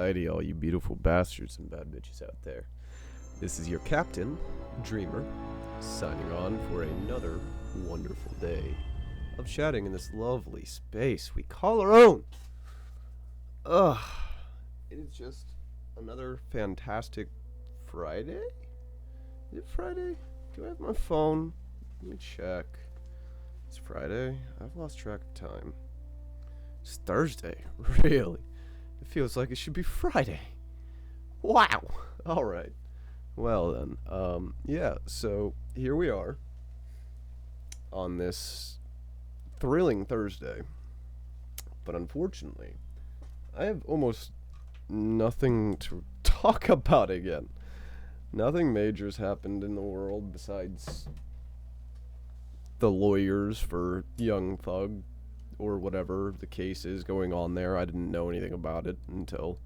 Alrighty, all you beautiful bastards and bad bitches out there. This is your captain, Dreamer, signing on for another wonderful day of chatting in this lovely space we call our own. It is just another fantastic Friday? Is it Friday? Do I have my phone? Let me check. It's Friday. I've lost track of time. It's Thursday. Really? It feels like it should be Friday. Wow. Alright. Well then, yeah, so here we are on this thrilling Thursday. But unfortunately, I have almost nothing to talk about again. Nothing major's happened in the world besides the lawyers for Young Thug, or whatever the case is going on there. I didn't know anything about it until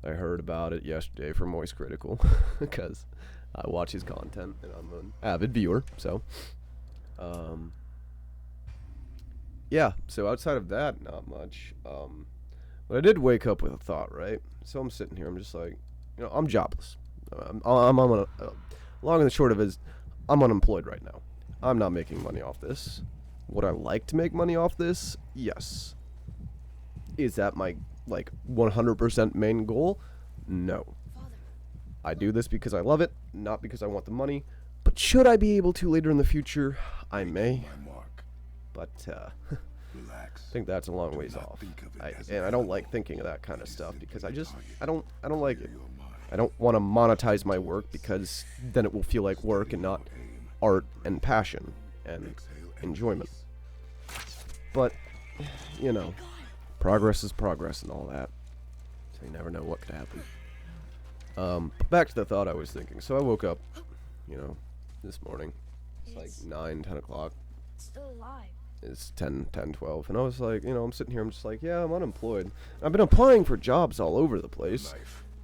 I heard about it yesterday from Moist Critical, because I watch his content and I'm an avid viewer, so yeah, so outside of that, not much. But I did wake up with a thought, right? So I'm sitting here, I'm just like, you know, I'm jobless. I'm long and the short of it is, I'm unemployed right now. I'm not making money off this. Would I like to make money off this? Yes. Is that my, 100% main goal? No. I do this because I love it, not because I want the money. But should I be able to later in the future? I may. But, I think that's a long ways off. And I don't like thinking of that kind of stuff because I don't like it. I don't want to monetize my work because then it will feel like work and not art and passion and enjoyment. But, you know, progress is progress and all that. So you never know what could happen. But back to the thought I was thinking. So I woke up, you know, this morning. It's like 9, 10 o'clock. Still alive. It's 10, 12. And I was like, you know, I'm sitting here, I'm just like, yeah, I'm unemployed. I've been applying for jobs all over the place.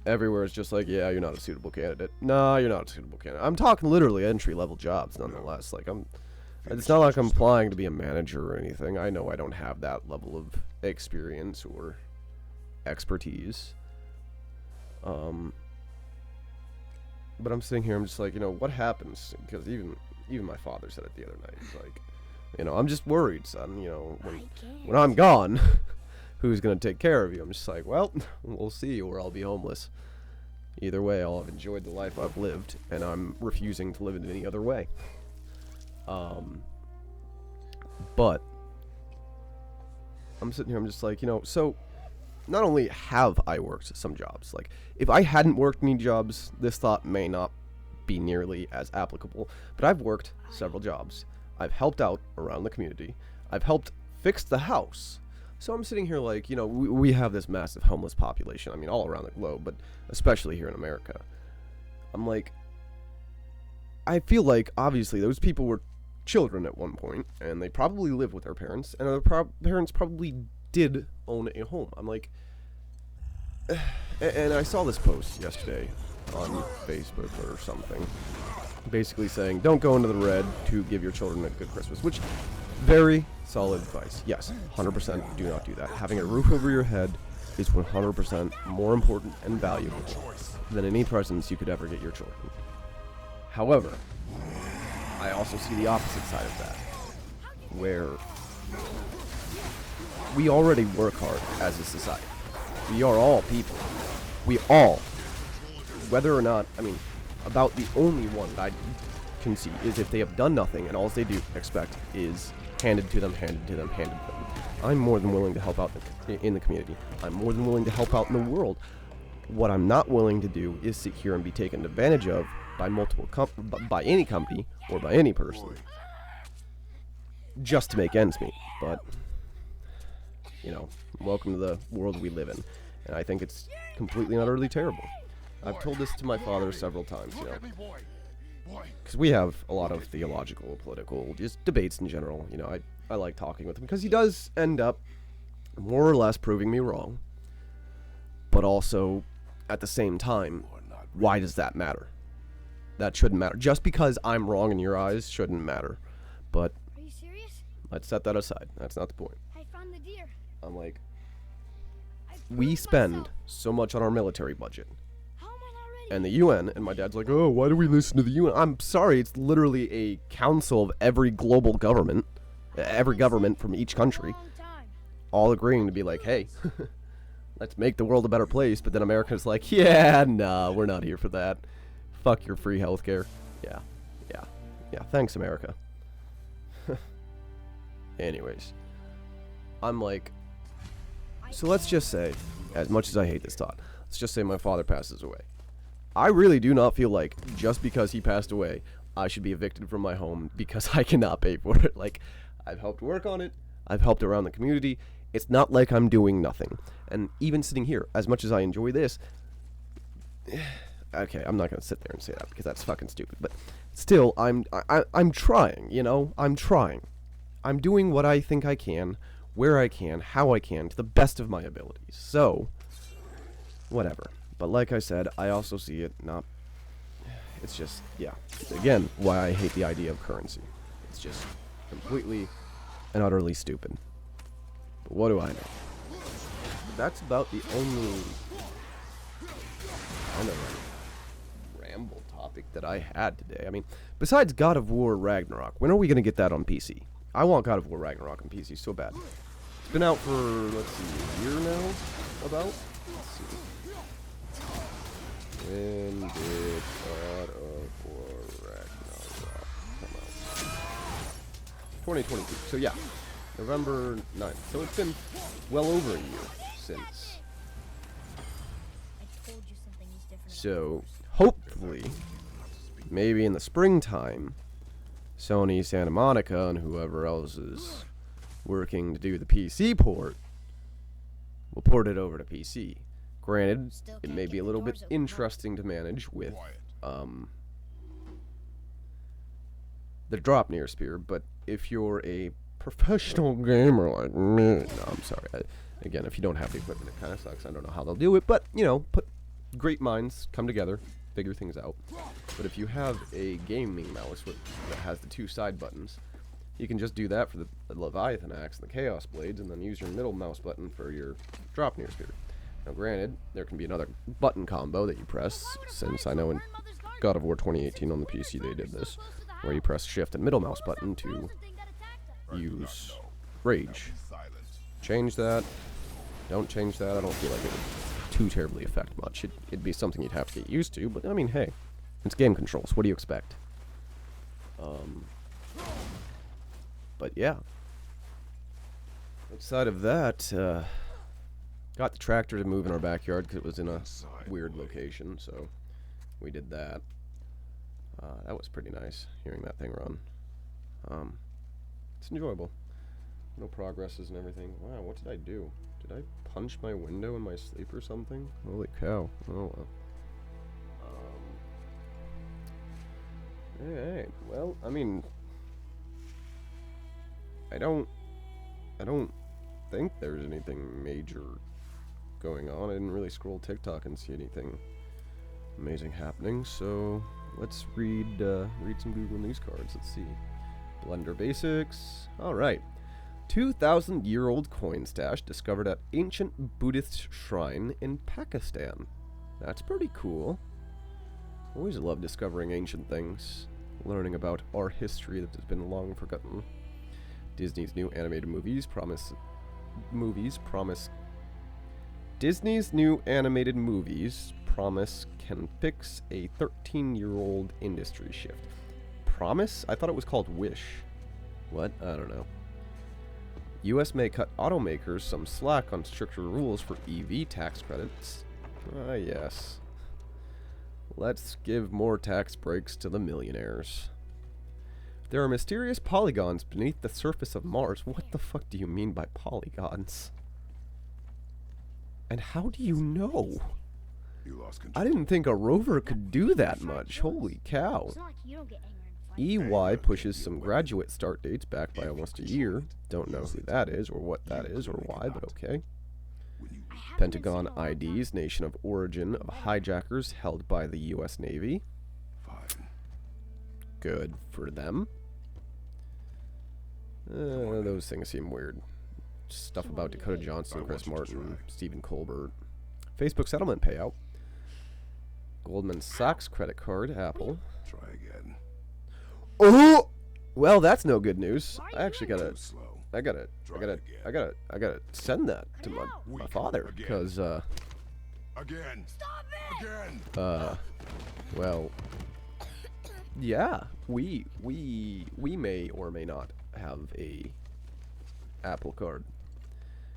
Everywhere is just like, yeah, you're not a suitable candidate. Nah, you're not a suitable candidate. I'm talking literally entry-level jobs, nonetheless. Like, it's not like I'm applying to be a manager or anything. I know I don't have that level of experience or expertise. But I'm sitting here, I'm just like, you know, what happens? Because even my father said it the other night. He's like, you know, I'm just worried, son. You know, when I'm gone, who's going to take care of you? I'm just like, well, we'll see, or I'll be homeless. Either way, I'll have enjoyed the life I've lived, and I'm refusing to live it any other way. But I'm sitting here, I'm just like, you know, so not only have I worked some jobs, like, if I hadn't worked any jobs, this thought may not be nearly as applicable, but I've worked several jobs. I've helped out around the community. I've helped fix the house. So I'm sitting here like, you know, we have this massive homeless population, I mean, all around the globe, but especially here in America. I'm like, I feel like, obviously, those people were children at one point, and they probably lived with their parents, and their parents probably did own a home. I'm like, and I saw this post yesterday on Facebook or something, basically saying, don't go into the red to give your children a good Christmas, which, very solid advice. Yes, 100% do not do that. Having a roof over your head is 100% more important and valuable than any presents you could ever get your children. However, I also see the opposite side of that, where we already work hard as a society. We are all people. We all, whether or not, I mean, about the only one that I can see is if they have done nothing and all they do expect is handed to them. I'm more than willing to help out in the community. I'm more than willing to help out in the world. What I'm not willing to do is sit here and be taken advantage of by by any company or by any person just to make ends meet. But, you know, welcome to the world we live in, and I think it's completely and utterly terrible. I've told this to my father several times, you know, because we have a lot of theological, political, just debates in general. You know, I like talking with him because he does end up more or less proving me wrong, but also at the same time, why does that matter? That shouldn't matter. Just because I'm wrong in your eyes shouldn't matter. But Are you serious? let's set that aside. That's not the point. I found the deer. I'm like, I we spend so much on our military budget. And the UN, and my dad's like, oh, why do we listen to the UN? I'm sorry, it's literally a council of every global government, every government from each country, all agreeing to be like, hey, let's make the world a better place. But then America's like, yeah, nah, we're not here for that. Fuck your free healthcare. Yeah, thanks, America. Anyways, I'm like, so let's just say, as much as I hate this thought, let's just say my father passes away. I really do not feel like just because he passed away, I should be evicted from my home because I cannot pay for it. Like, I've helped work on it. I've helped around the community. It's not like I'm doing nothing. And even sitting here, as much as I enjoy this, okay, I'm not going to sit there and say that because that's fucking stupid. But still, I'm trying, you know? I'm trying. I'm doing what I think I can, where I can, how I can, to the best of my abilities. So, whatever. But like I said, I also see it not... It's just, yeah. Again, why I hate the idea of currency. It's just completely and utterly stupid. But what do I know? But that's about the only kind of ramble topic that I had today. I mean, besides God of War Ragnarok, when are we going to get that on PC? I want God of War Ragnarok on PC so bad. It's been out for, let's see, a year now, about? Let's see. When did God of War Ragnarok come out? 2022. So yeah, November 9th. So it's been well over a year since. So hopefully, maybe in the springtime, Sony, Santa Monica, and whoever else is working to do the PC port will port it over to PC. Granted, it may be a little bit interesting to manage with the drop near spear, but if you're a professional gamer like me, no, I'm sorry. Again, if you don't have the equipment, it kind of sucks. I don't know how they'll do it, but, you know, great minds come together, figure things out. But if you have a gaming mouse that has the two side buttons, you can just do that for the Leviathan axe and the Chaos Blades, and then use your middle mouse button for your drop near spear. Now, granted, there can be another button combo that you press, since I know in God of War 2018 on the PC they did this, where you press shift and middle mouse button to use rage. Change that. Don't change that. I don't feel like it would too terribly affect much. It'd be something you'd have to get used to, but I mean, hey, it's game controls. What do you expect? But yeah. Outside of that, got the tractor to move in our backyard because it was in a weird location, so we did that. That was pretty nice, hearing that thing run. It's enjoyable. No progresses and everything. Wow, what did I do? Did I punch my window in my sleep or something? Holy cow. Oh, well. Alright, well, I mean... I don't think there's anything major going on. I didn't really scroll TikTok and see anything amazing happening, so let's read some Google News cards. Let's see. Blender Basics. Alright. 2,000-year-old coin stash discovered at ancient Buddhist shrine in Pakistan. That's pretty cool. Always love discovering ancient things, learning about our history that has been long forgotten. Disney's new animated movies promise can fix a 13-year-old industry shift. Promise? I thought it was called Wish. What? I don't know. U.S. may cut automakers some slack on stricter rules for EV tax credits. Ah, yes. Let's give more tax breaks to the millionaires. There are mysterious polygons beneath the surface of Mars. What the fuck do you mean by polygons? And how do you know? I didn't think a rover could do that much. Holy cow. EY pushes some graduate start dates back by almost a year. Don't know who that is or what that is or why, but okay. Pentagon IDs nation of origin of hijackers held by the U.S. Navy. Good for them. Those things seem weird. stuff about Dakota Johnson, Chris Martin, Stephen Colbert. Facebook settlement payout. Goldman Sachs credit card, Apple. Try again. Oh, well, that's no good news. I actually gotta send that to my father, because Again. Stop it! Again. Well, yeah, we may or may not have a Apple card,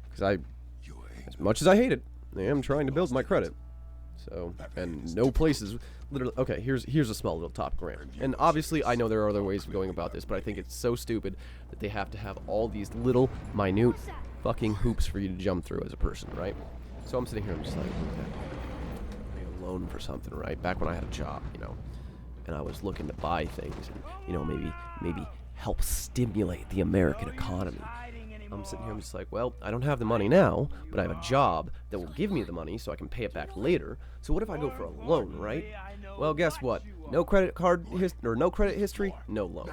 because as much as I hate it, I am trying to build my credit. So, and no places, literally, okay, here's a small little topic rant. And obviously, I know there are other ways of going about this, but I think it's so stupid that they have to have all these little, minute, fucking hoops for you to jump through as a person, right? So I'm sitting here, I'm just like, okay, I'm a loan for something, right? Back when I had a job, you know, and I was looking to buy things and, you know, maybe help stimulate the American economy. I'm sitting here, I'm just like, well, I don't have the money now, but I have a job that will give me the money so I can pay it back later. So what if I go for a loan, right? Well, guess what? No credit card no credit history, no loan.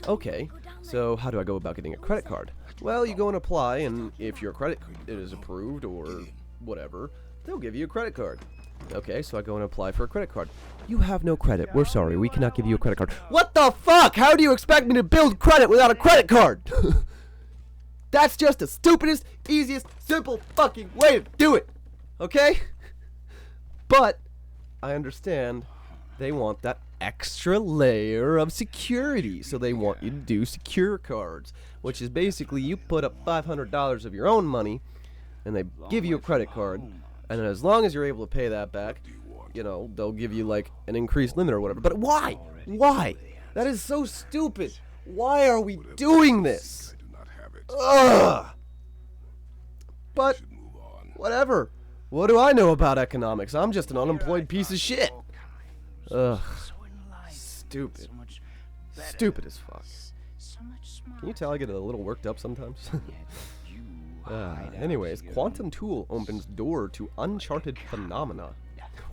Okay, so how do I go about getting a credit card? Well, you go and apply, and if your credit is approved or whatever, they'll give you a credit card. Okay, so I go and apply for a credit card. You have no credit. We're sorry, we cannot give you a credit card. What the fuck? How do you expect me to build credit without a credit card? That's just the stupidest, easiest, simple fucking way to do it. Okay? But I understand they want that extra layer of security. So they want you to do secure cards, which is basically you put up $500 of your own money and they give you a credit card. And then as long as you're able to pay that back, you know, they'll give you like an increased limit or whatever. But why? Why? That is so stupid. Why are we doing this? Ugh. But whatever. What do I know about economics? I'm just an unemployed piece of shit. Ugh. Stupid. Stupid as fuck. Can you tell I get a little worked up sometimes? Anyways, Quantum Tool opens door to uncharted phenomena.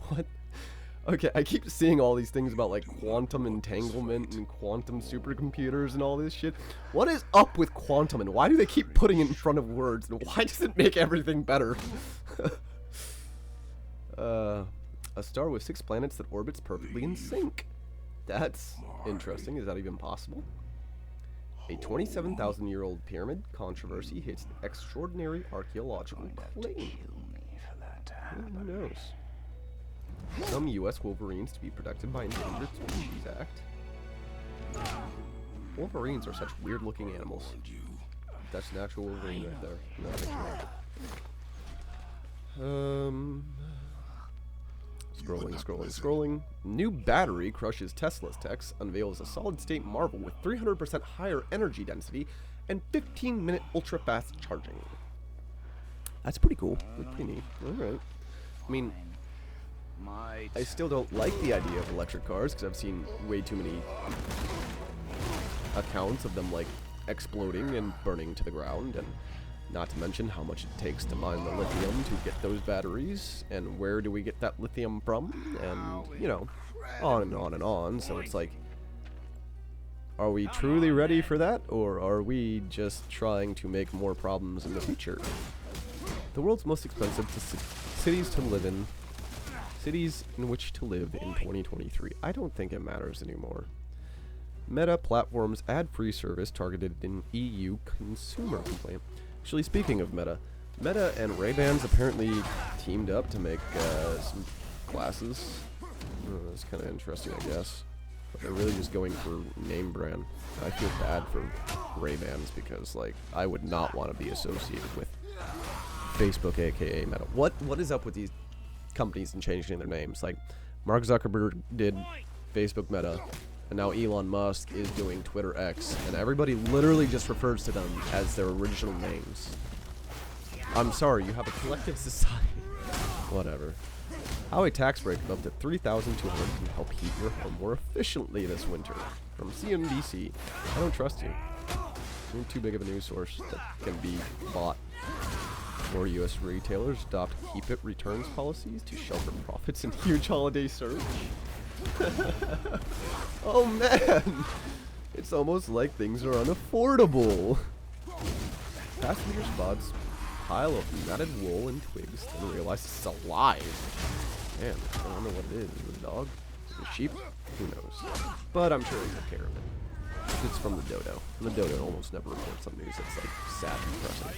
What? Okay, I keep seeing all these things about like quantum entanglement and quantum supercomputers and all this shit. What is up with quantum and why do they keep putting it in front of words and why does it make everything better? A star with 6 planets that orbits perfectly in sync. That's interesting. Is that even possible? A 27,000-year-old pyramid controversy hits extraordinary archaeological claim. Who knows? Some U.S. wolverines to be protected by Endangered Species Act. Wolverines are such weird-looking animals. That's an actual wolverine right there. No, I think you're right. Scrolling. New battery crushes Tesla's techs, unveils a solid-state marvel with 300% higher energy density and 15-minute ultra-fast charging. That's pretty cool. That's pretty neat. All right. I mean, I still don't like the idea of electric cars because I've seen way too many accounts of them like exploding and burning to the ground, and not to mention how much it takes to mine the lithium to get those batteries, and where do we get that lithium from, and you know, on and on and on. So it's like, are we truly ready for that, or are we just trying to make more problems in the future? The world's most expensive cities in which to live in 2023. I don't think it matters anymore. Meta platforms ad-free service targeted in EU consumer complaint. Actually, speaking of Meta and Ray-Bans apparently teamed up to make some glasses. That's kind of interesting, I guess. But they're really just going for name brand. I feel bad for Ray-Bans because, like, I would not want to be associated with Facebook, aka Meta. What is up with these companies and changing their names? Like, Mark Zuckerberg did Facebook Meta, and now Elon Musk is doing Twitter X, and everybody literally just refers to them as their original names. I'm sorry, you have a collective society. Whatever. How a tax break of up to $3,200 can help heat your home more efficiently this winter. From CNBC. I don't trust you. You're too big of a news source that can be bought. More U.S. retailers adopt keep-it returns policies to shelter profits in huge holiday surge. Oh man! It's almost like things are unaffordable. Passenger spots pile of matted wool and twigs, then realize it's alive. Man, I don't know what it is. Is it a dog? Is it a sheep? Who knows? But I'm sure he'll take care of it. It's from the dodo. And the dodo almost never reports on news that's like sad and depressing.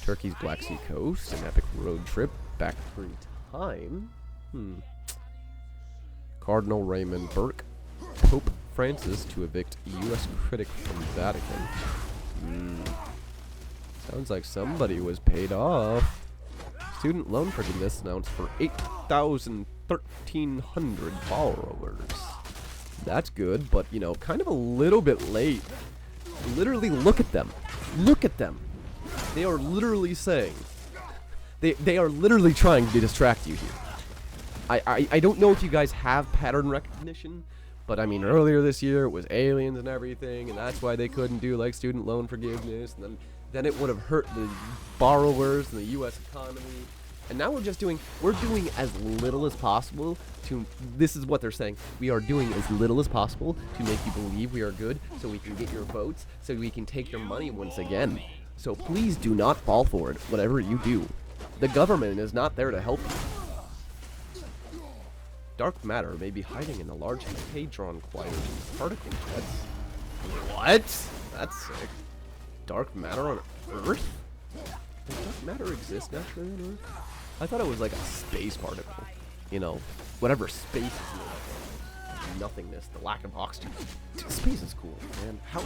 Turkey's Black Sea coast, an epic road trip back through time. Cardinal Raymond Burke, Pope Francis to evict U.S. critic from Vatican. Sounds like somebody was paid off. Student loan forgiveness announced for 8,100 borrowers. That's good, but, you know, kind of a little bit late. Literally, look at them. Look at them. They are literally saying... They are literally trying to distract you here. I don't know if you guys have pattern recognition, but I mean, earlier this year it was aliens and everything, and that's why they couldn't do, like, student loan forgiveness, and then it would have hurt the borrowers and the U.S. economy. And now we're doing as little as possible to, this is what they're saying, we are doing as little as possible to make you believe we are good, so we can get your votes, so we can take your money once again. So please do not fall for it, whatever you do. The government is not there to help you. Dark matter may be hiding in the large hadron collider particle jets. What? That's sick. Dark matter on Earth? Does dark matter exist naturally on Earth? I thought it was like a space particle. You know, whatever space is like. Nothingness, the lack of oxygen. Dude, space is cool, man. How?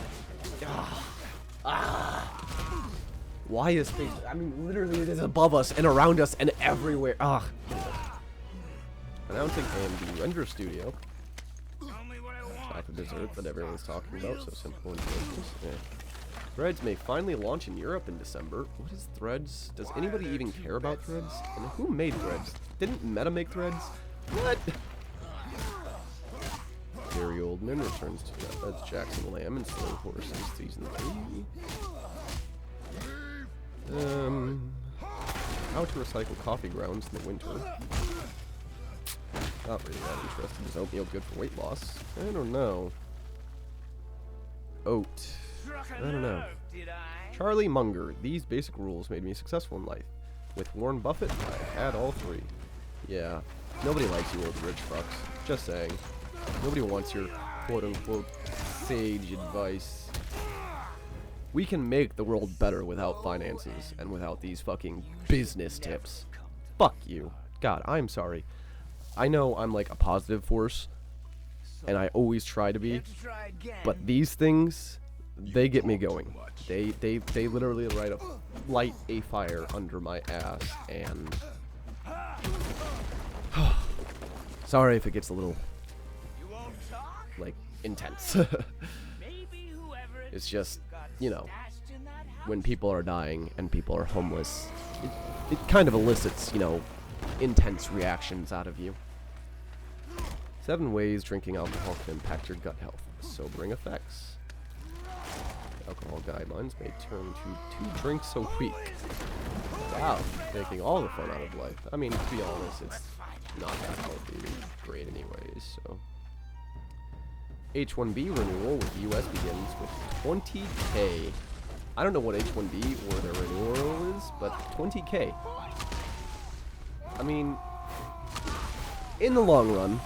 Why is space? I mean, literally, it is above us and around us and everywhere. Announcing AMD Render Studio. Chocolate dessert that everyone's talking about, so simple and delicious. Yeah. Threads may finally launch in Europe in December. What is Threads? Does anybody even care about Threads? And who made Threads? Didn't Meta make Threads? What? Gary Oldman returns to that. That's Jackson Lamb and Slow Horses Season 3. How to recycle coffee grounds in the winter. Not really that interested. Is oatmeal good for weight loss? I don't know. Oat. I don't know. Charlie Munger. These basic rules made me successful in life. With Warren Buffett, I had all three. Yeah. Nobody likes you old rich fucks. Just saying. Nobody wants your quote-unquote sage advice. We can make the world better without finances and without these fucking business tips. Fuck you. God, I'm sorry. I know I'm like a positive force, and I always try to be, but these things, they get me going. They literally light a fire under my ass, and sorry if it gets a little like intense. It's just, you know, when people are dying and people are homeless, it kind of elicits, you know, intense reactions out of you. 7 ways drinking alcohol can impact your gut health. Sobering effects. Alcohol guidelines may turn to 2 drinks a week. Wow, taking all the fun out of life. I mean, to be honest, it's not that healthy or great anyways, so. H-1B renewal with the US begins with 20K. I don't know what H-1B or their renewal is, but 20K. I mean, in the long run,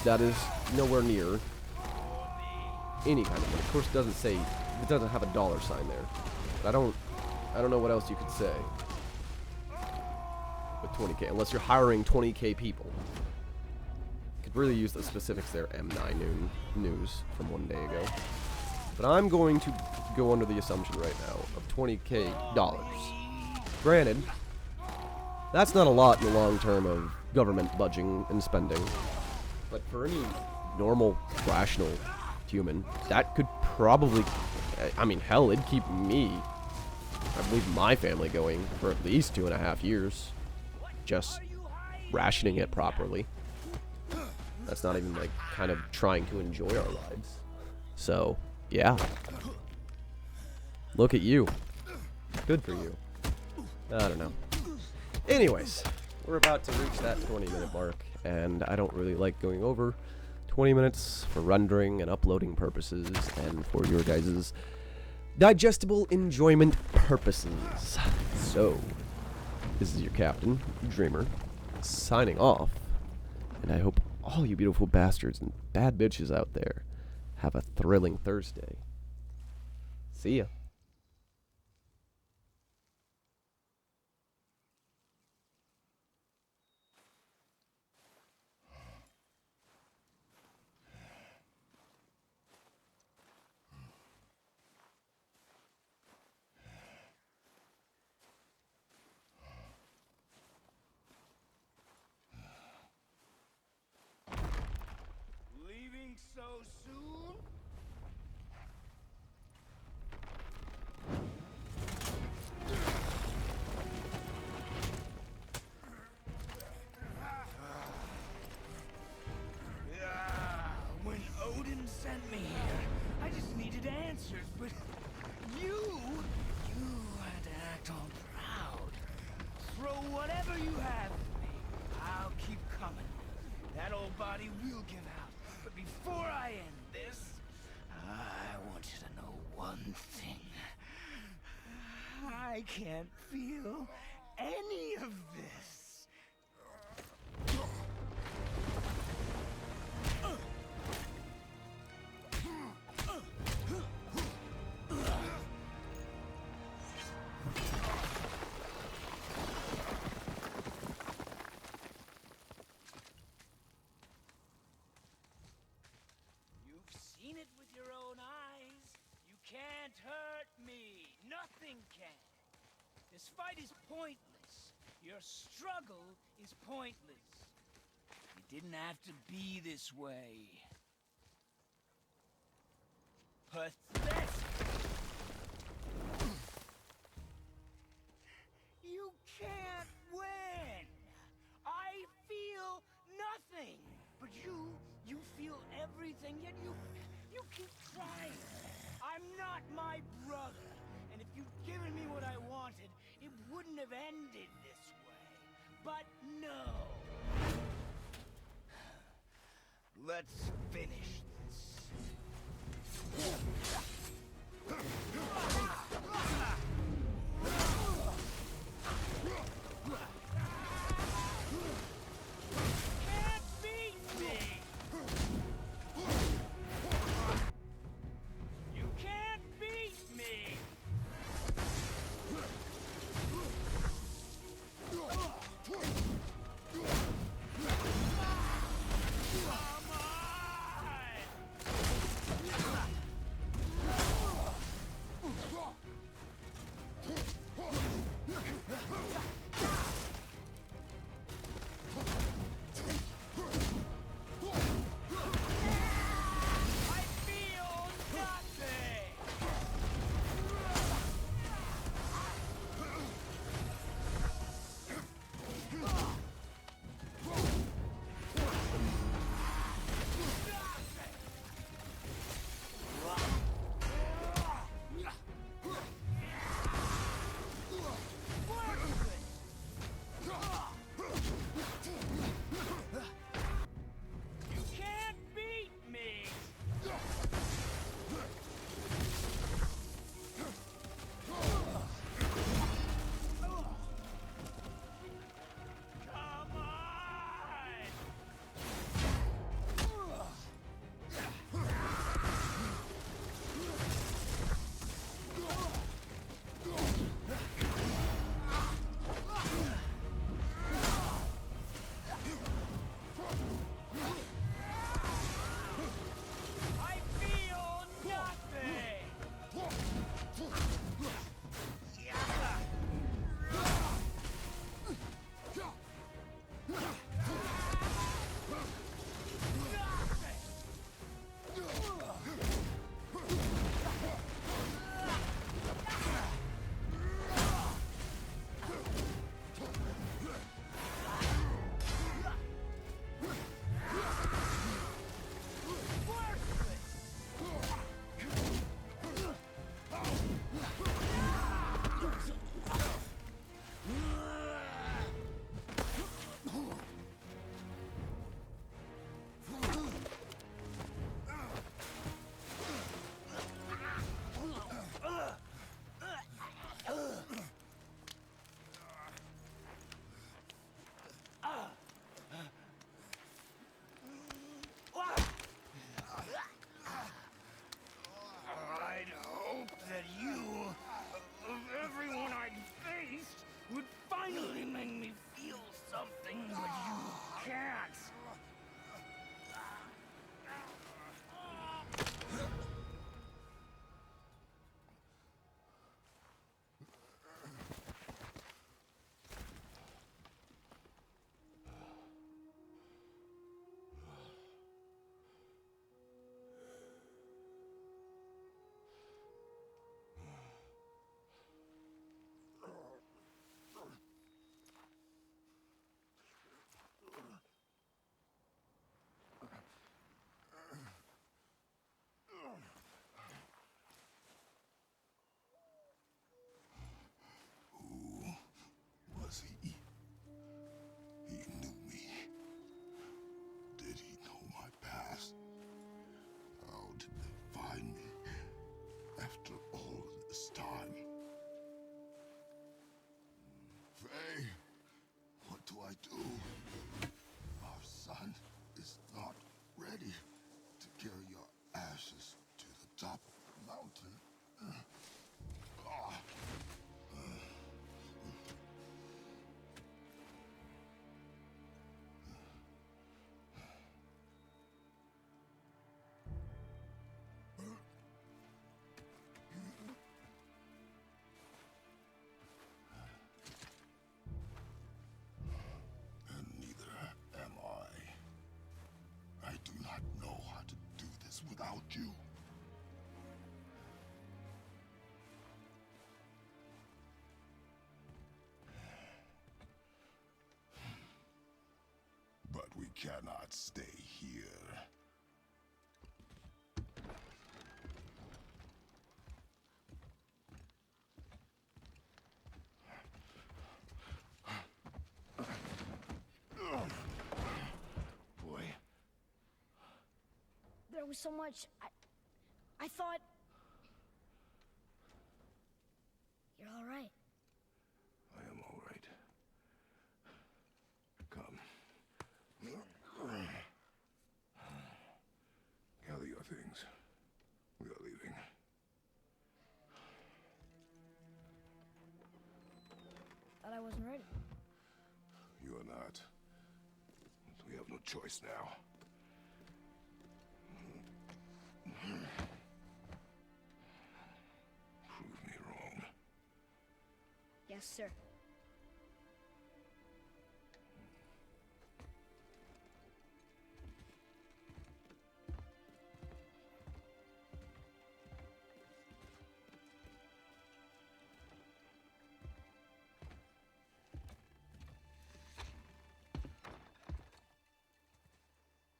that is nowhere near any kind of money. Of course, it doesn't say, it doesn't have a dollar sign there. But I don't know what else you could say with 20K, unless you're hiring 20K people. Could really use the specifics there, M9 news from 1 day ago. But I'm going to go under the assumption right now of $20K. Granted, that's not a lot in the long term of government budgeting and spending. But for any normal, rational human, that could probably, I mean, hell, it'd keep me, I believe my family going for at least 2.5 years. Just rationing it properly. That's not even, like, kind of trying to enjoy our lives. So, yeah. Look at you. Good for you. I don't know. Anyways, we're about to reach that 20-minute mark, and I don't really like going over 20 minutes for rendering and uploading purposes and for your guys' digestible enjoyment purposes. So, this is your captain, Dreamer, signing off. And I hope all you beautiful bastards and bad bitches out there have a thrilling Thursday. See ya. Leaving so soon? When Odin sent me here, I just needed answers, but you had to act all proud. Throw whatever you have at me. I'll keep coming. That old body will give out. But before I end this, I want you to know one thing. I can't feel any of this. You've seen it with your own eyes. You can't hurt me. Nothing can. This fight is pointless. Your struggle is pointless. It didn't have to be this way. Pathetic. You can't win. I feel nothing. But you feel everything, yet you keep trying. I'm not my brother. And if you'd given me what I wanted, it wouldn't have ended this way. But no. Let's finish this. Can't beat me! You can't beat me! something, but you can't. Was he? He knew me. Did he know my past? How did they find me after all this time? Faye, what do I do? Our son is not ready to carry your ashes to the top of the mountain. Ah. And neither am I. I do not know how to do this without you. But we cannot stay here. Boy. There was so much. I thought. You're all right. I am all right. Come. Gather your things. We are leaving. Thought I wasn't ready. You are not. We have no choice now. Prove me wrong. Yes, sir.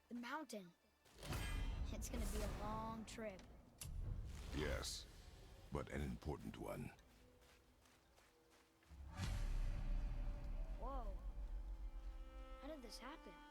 The mountain. It's gonna be a long trip. Yes, but an important one. Whoa. How did this happen?